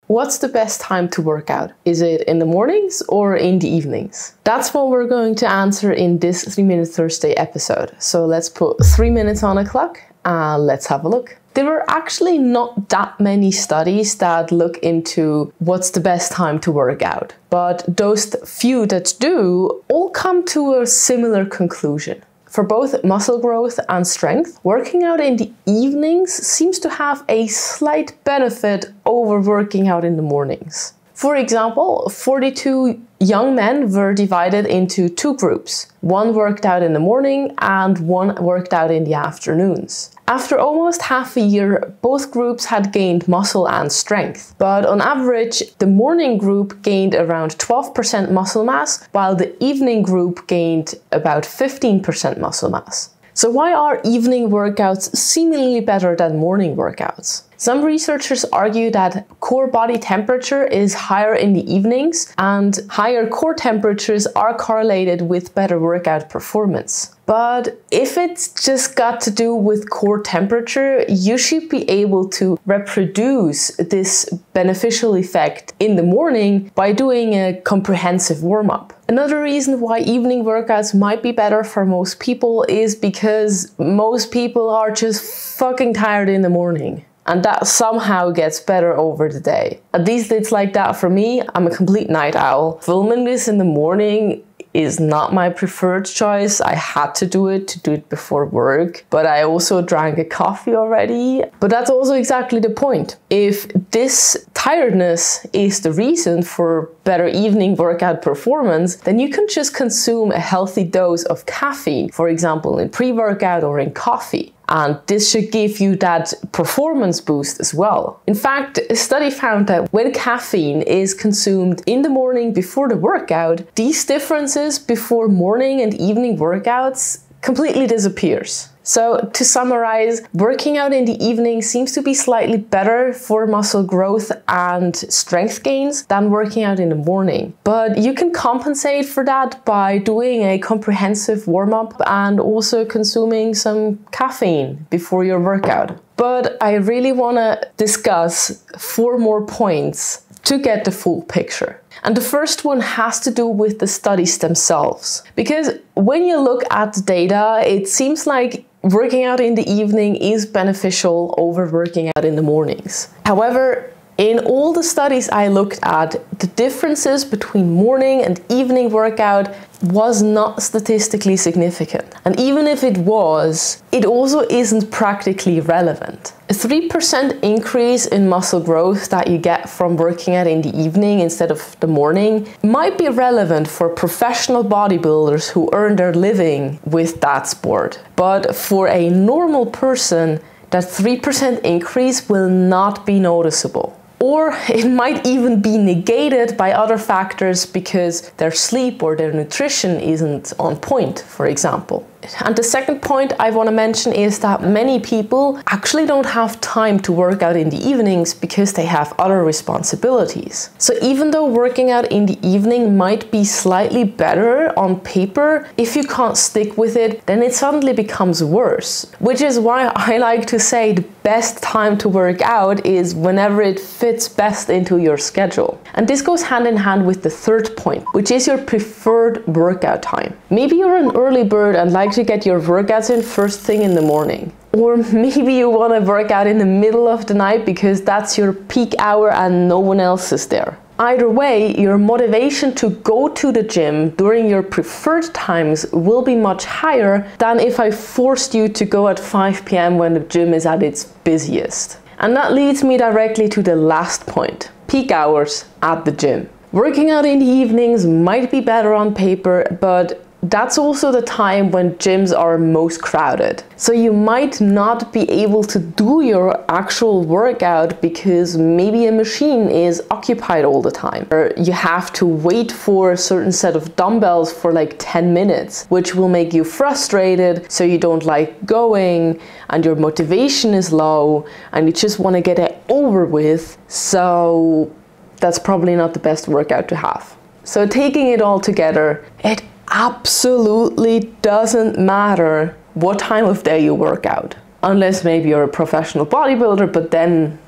What's the best time to work out? Is it in the mornings or in the evenings? That's what we're going to answer in this 3 Minute Thursday episode. So let's put 3 minutes on a clock and let's have a look. There are actually not that many studies that look into what's the best time to work out, but those few that do all come to a similar conclusion. For both muscle growth and strength, working out in the evenings seems to have a slight benefit over working out in the mornings. For example, 42 young men were divided into two groups. One worked out in the morning and one worked out in the afternoons. After almost half a year, both groups had gained muscle and strength. But on average, the morning group gained around 12% muscle mass, while the evening group gained about 15% muscle mass. So why are evening workouts seemingly better than morning workouts? Some researchers argue that core body temperature is higher in the evenings, and higher core temperatures are correlated with better workout performance. But if it's just got to do with core temperature, you should be able to reproduce this beneficial effect in the morning by doing a comprehensive warm-up. Another reason why evening workouts might be better for most people is because most people are just fucking tired in the morning. And that somehow gets better over the day. At least it's like that for me. I'm a complete night owl. Filming this in the morning is not my preferred choice. I had to do it before work, but I also drank a coffee already. But that's also exactly the point. If this tiredness is the reason for better evening workout performance, then you can just consume a healthy dose of caffeine, for example, in pre-workout or in coffee. And this should give you that performance boost as well. In fact, a study found that when caffeine is consumed in the morning before the workout, these differences before morning and evening workouts completely disappears. So to summarize, working out in the evening seems to be slightly better for muscle growth and strength gains than working out in the morning. But you can compensate for that by doing a comprehensive warm-up and also consuming some caffeine before your workout. But I really want to discuss 4 more points to get the full picture. And the first one has to do with the studies themselves. Because when you look at the data, it seems like working out in the evening is beneficial over working out in the mornings. However, in all the studies I looked at, the differences between morning and evening workout was not statistically significant. And even if it was, it also isn't practically relevant. A 3% increase in muscle growth that you get from working out in the evening instead of the morning might be relevant for professional bodybuilders who earn their living with that sport. But for a normal person, that 3% increase will not be noticeable. Or it might even be negated by other factors because their sleep or their nutrition isn't on point, for example. And the second point I want to mention is that many people actually don't have time to work out in the evenings because they have other responsibilities. So even though working out in the evening might be slightly better on paper, if you can't stick with it, then it suddenly becomes worse. Which is why I like to say the best time to work out is whenever it fits best into your schedule. And this goes hand in hand with the third point, which is your preferred workout time. Maybe you're an early bird and like to get your workouts in first thing in the morning. Or maybe you want to work out in the middle of the night because that's your peak hour and no one else is there. Either way, your motivation to go to the gym during your preferred times will be much higher than if I forced you to go at 5 p.m. when the gym is at its busiest. And that leads me directly to the last point, peak hours at the gym. Working out in the evenings might be better on paper, but that's also the time when gyms are most crowded. So you might not be able to do your actual workout because maybe a machine is occupied all the time. Or you have to wait for a certain set of dumbbells for like 10 minutes, which will make you frustrated, so you don't like going and your motivation is low and you just want to get it over with. So that's probably not the best workout to have. So taking it all together, it absolutely doesn't matter what time of day you work out. Unless maybe you're a professional bodybuilder, but then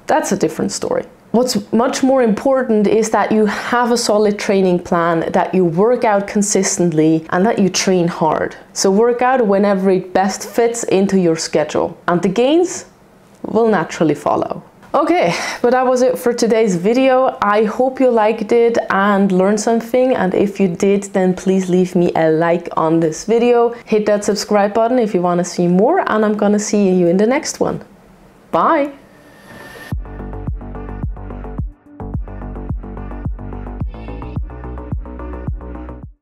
that's a different story. What's much more important is that you have a solid training plan, that you work out consistently, and that you train hard. So work out whenever it best fits into your schedule, and the gains will naturally follow. Okay, but that was it for today's video. I hope you liked it and learned something, and if you did, then please leave me a like on this video. Hit that subscribe button if you want to see more, and I'm gonna see you in the next one. Bye!